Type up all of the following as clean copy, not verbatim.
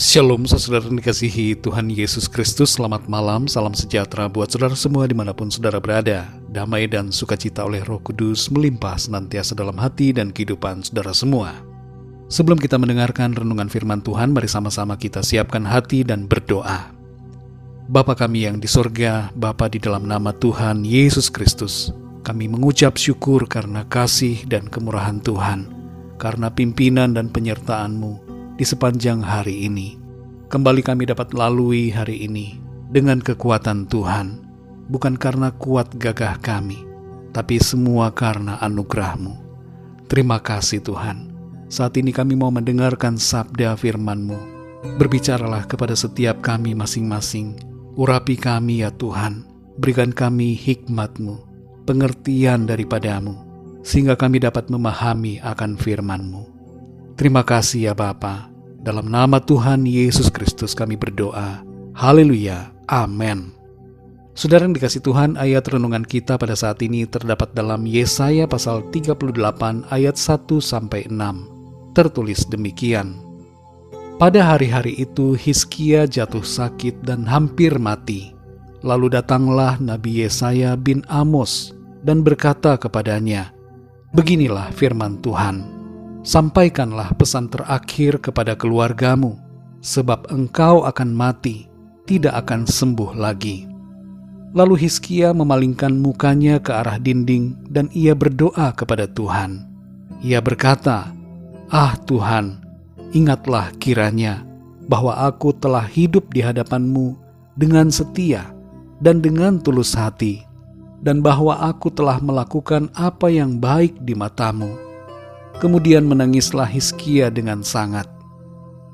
Shalom saudara yang dikasihi Tuhan Yesus Kristus. Selamat malam, salam sejahtera buat saudara semua dimanapun saudara berada. Damai dan sukacita oleh Roh Kudus melimpah senantiasa dalam hati dan kehidupan saudara semua. Sebelum kita mendengarkan renungan firman Tuhan, mari sama-sama kita siapkan hati dan berdoa. Bapa kami yang di sorga, Bapa di dalam nama Tuhan Yesus Kristus, kami mengucap syukur karena kasih dan kemurahan Tuhan, karena pimpinan dan penyertaan-Mu di sepanjang hari ini. Kembali kami dapat lalui hari ini dengan kekuatan Tuhan, bukan karena kuat gagah kami, tapi semua karena anugerah-Mu. Terima kasih Tuhan. Saat ini kami mau mendengarkan sabda firman-Mu. Berbicaralah kepada setiap kami masing-masing. Urapi kami ya Tuhan. Berikan kami hikmat-Mu, pengertian daripada-Mu, sehingga kami dapat memahami akan firman-Mu. Terima kasih ya Bapa. Dalam nama Tuhan Yesus Kristus kami berdoa. Haleluya. Amin. Saudara yang dikasih Tuhan, ayat renungan kita pada saat ini terdapat dalam Yesaya pasal 38 ayat 1-6. Tertulis demikian. Pada hari-hari itu Hizkia jatuh sakit dan hampir mati. Lalu datanglah Nabi Yesaya bin Amos dan berkata kepadanya, "Beginilah firman Tuhan. Sampaikanlah pesan terakhir kepada keluargamu, sebab engkau akan mati, tidak akan sembuh lagi." Lalu Hizkia memalingkan mukanya ke arah dinding dan ia berdoa kepada Tuhan. Ia berkata, "Ah Tuhan, ingatlah kiranya bahwa aku telah hidup di hadapan-Mu dengan setia dan dengan tulus hati, dan bahwa aku telah melakukan apa yang baik di mata-Mu." Kemudian menangislah Hizkia dengan sangat.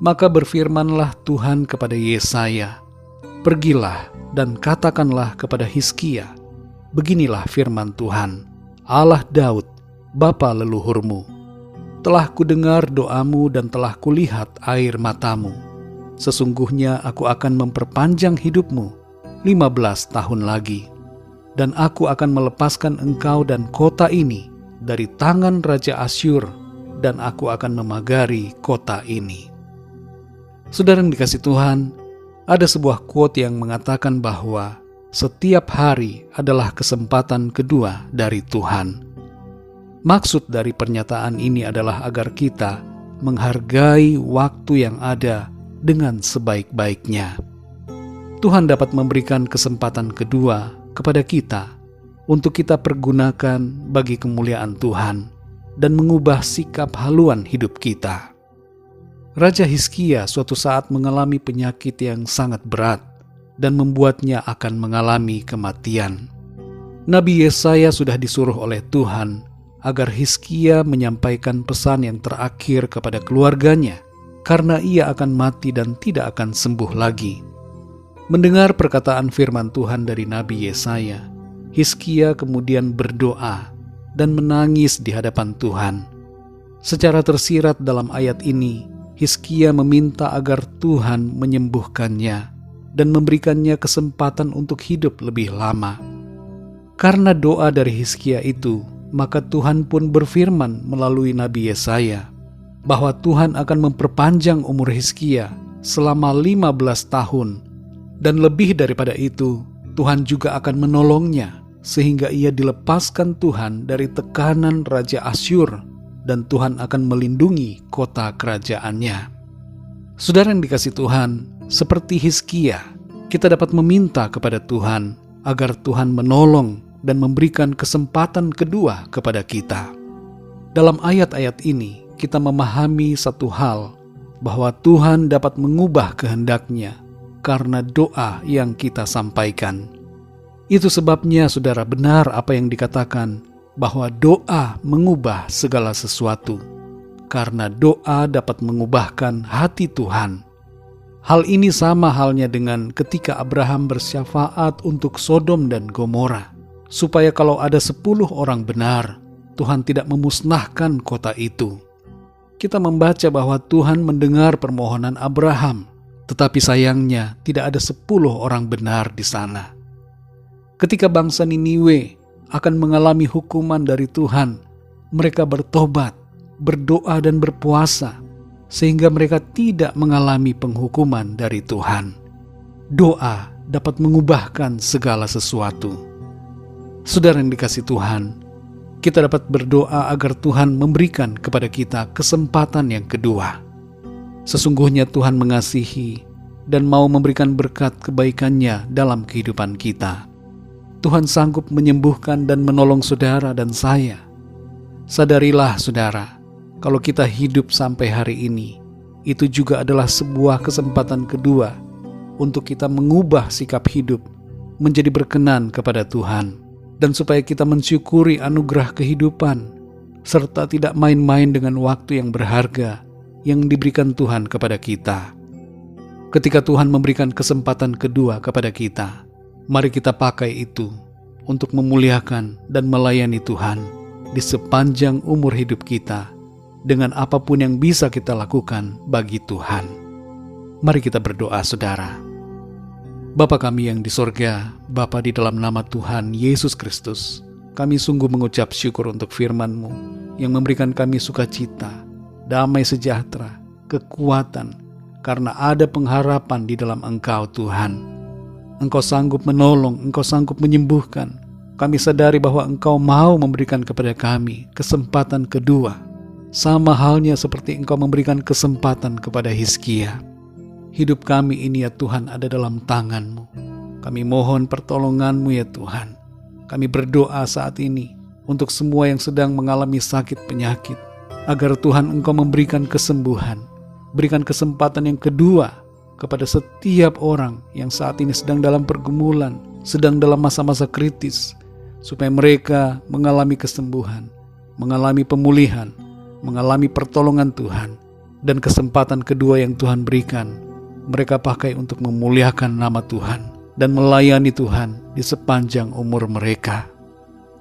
Maka berfirmanlah Tuhan kepada Yesaya, "Pergilah dan katakanlah kepada Hizkia, beginilah firman Tuhan, Allah Daud, bapa leluhurmu. Telah kudengar doamu dan telah kulihat air matamu. Sesungguhnya aku akan memperpanjang hidupmu 15 tahun lagi, dan aku akan melepaskan engkau dan kota ini dari tangan Raja Asyur, dan aku akan memagari kota ini." Saudara yang dikasih Tuhan, ada sebuah quote yang mengatakan bahwa setiap hari adalah kesempatan kedua dari Tuhan. Maksud dari pernyataan ini adalah agar kita menghargai waktu yang ada dengan sebaik-baiknya. Tuhan dapat memberikan kesempatan kedua kepada kita untuk kita pergunakan bagi kemuliaan Tuhan dan mengubah sikap haluan hidup kita. Raja Hizkia suatu saat mengalami penyakit yang sangat berat dan membuatnya akan mengalami kematian. Nabi Yesaya sudah disuruh oleh Tuhan agar Hizkia menyampaikan pesan yang terakhir kepada keluarganya, karena ia akan mati dan tidak akan sembuh lagi. Mendengar perkataan firman Tuhan dari Nabi Yesaya, Hizkia kemudian berdoa dan menangis di hadapan Tuhan. Secara tersirat dalam ayat ini, Hizkia meminta agar Tuhan menyembuhkannya dan memberikannya kesempatan untuk hidup lebih lama. Karena doa dari Hizkia itu, maka Tuhan pun berfirman melalui Nabi Yesaya bahwa Tuhan akan memperpanjang umur Hizkia selama 15 tahun, dan lebih daripada itu, Tuhan juga akan menolongnya sehingga ia dilepaskan Tuhan dari tekanan Raja Asyur, dan Tuhan akan melindungi kota kerajaannya. Saudara yang dikasih Tuhan, seperti Hizkia, kita dapat meminta kepada Tuhan agar Tuhan menolong dan memberikan kesempatan kedua kepada kita. Dalam ayat-ayat ini, kita memahami satu hal, bahwa Tuhan dapat mengubah kehendak-Nya karena doa yang kita sampaikan. Itu sebabnya saudara, benar apa yang dikatakan bahwa doa mengubah segala sesuatu, karena doa dapat mengubahkan hati Tuhan. Hal ini sama halnya dengan ketika Abraham bersyafaat untuk Sodom dan Gomora, supaya kalau ada 10 orang benar, Tuhan tidak memusnahkan kota itu. Kita membaca bahwa Tuhan mendengar permohonan Abraham, tetapi sayangnya tidak ada 10 orang benar di sana. Ketika bangsa Niniwe akan mengalami hukuman dari Tuhan, mereka bertobat, berdoa dan berpuasa. sehingga mereka tidak mengalami penghukuman dari Tuhan. Doa dapat mengubahkan segala sesuatu. Saudara yang dikasihi Tuhan, kita dapat berdoa agar Tuhan memberikan kepada kita kesempatan yang kedua. Sesungguhnya Tuhan mengasihi dan mau memberikan berkat kebaikan-Nya dalam kehidupan kita. Tuhan sanggup menyembuhkan dan menolong saudara dan saya. Sadarilah saudara, kalau kita hidup sampai hari ini, itu juga adalah sebuah kesempatan kedua untuk kita mengubah sikap hidup menjadi berkenan kepada Tuhan, dan supaya kita mensyukuri anugerah kehidupan, serta tidak main-main dengan waktu yang berharga yang diberikan Tuhan kepada kita. Ketika Tuhan memberikan kesempatan kedua kepada kita, mari kita pakai itu untuk memuliakan dan melayani Tuhan di sepanjang umur hidup kita dengan apapun yang bisa kita lakukan bagi Tuhan. Mari kita berdoa saudara. Bapa kami yang di sorga, Bapa di dalam nama Tuhan Yesus Kristus, kami sungguh mengucap syukur untuk firman-Mu yang memberikan kami sukacita, damai sejahtera, kekuatan, karena ada pengharapan di dalam Engkau Tuhan. Engkau sanggup menolong, Engkau sanggup menyembuhkan. Kami sadari bahwa Engkau mau memberikan kepada kami kesempatan kedua, sama halnya seperti Engkau memberikan kesempatan kepada Hizkia. Hidup kami ini ya Tuhan ada dalam tangan-Mu. Kami mohon pertolongan-Mu ya Tuhan. Kami berdoa saat ini untuk semua yang sedang mengalami sakit penyakit, agar Tuhan Engkau memberikan kesembuhan, berikan kesempatan yang kedua kepada setiap orang yang saat ini sedang dalam pergumulan, sedang dalam masa-masa kritis, supaya mereka mengalami kesembuhan, mengalami pemulihan, mengalami pertolongan Tuhan, dan kesempatan kedua yang Tuhan berikan, mereka pakai untuk memuliakan nama Tuhan dan melayani Tuhan di sepanjang umur mereka.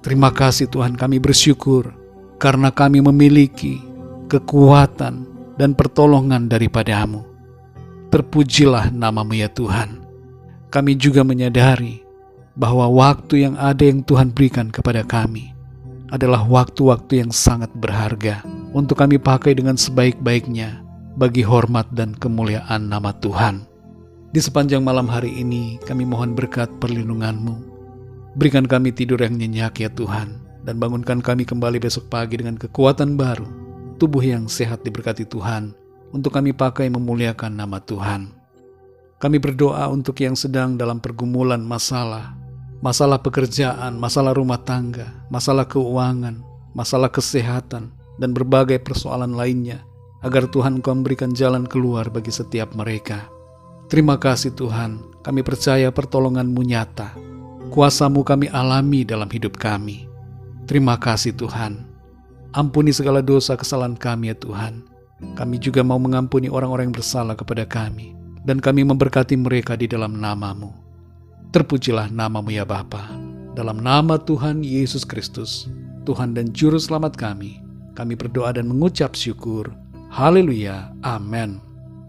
Terima kasih Tuhan, kami bersyukur karena kami memiliki kekuatan dan pertolongan daripada-Mu. Terpujilah nama-Mu ya Tuhan. Kami juga menyadari bahwa waktu yang ada yang Tuhan berikan kepada kami adalah waktu-waktu yang sangat berharga untuk kami pakai dengan sebaik-baiknya bagi hormat dan kemuliaan nama Tuhan. Di sepanjang malam hari ini kami mohon berkat perlindungan-Mu. Berikan kami tidur yang nyenyak ya Tuhan, dan bangunkan kami kembali besok pagi dengan kekuatan baru, tubuh yang sehat diberkati Tuhan, untuk kami pakai memuliakan nama Tuhan. Kami berdoa untuk yang sedang dalam pergumulan masalah pekerjaan, masalah rumah tangga, masalah keuangan, masalah kesehatan, dan berbagai persoalan lainnya, agar Tuhan Engkau memberikan jalan keluar bagi setiap mereka. Terima kasih Tuhan, kami percaya pertolongan-Mu nyata, kuasa-Mu kami alami dalam hidup kami. Terima kasih Tuhan. Ampuni segala dosa kesalahan kami ya Tuhan. Kami juga mau mengampuni orang-orang yang bersalah kepada kami, dan kami memberkati mereka di dalam nama-Mu. Terpujilah nama-Mu ya Bapa. Dalam nama Tuhan Yesus Kristus, Tuhan dan Juru Selamat kami berdoa dan mengucap syukur. Haleluya, amin.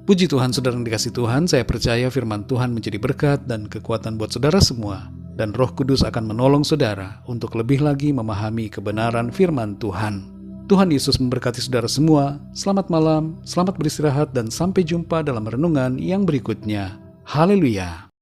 Puji Tuhan, saudara yang dikasihi Tuhan, saya percaya firman Tuhan menjadi berkat dan kekuatan buat saudara semua, dan Roh Kudus akan menolong saudara untuk lebih lagi memahami kebenaran firman Tuhan. Tuhan Yesus memberkati saudara semua. Selamat malam, selamat beristirahat, dan sampai jumpa dalam renungan yang berikutnya. Haleluya.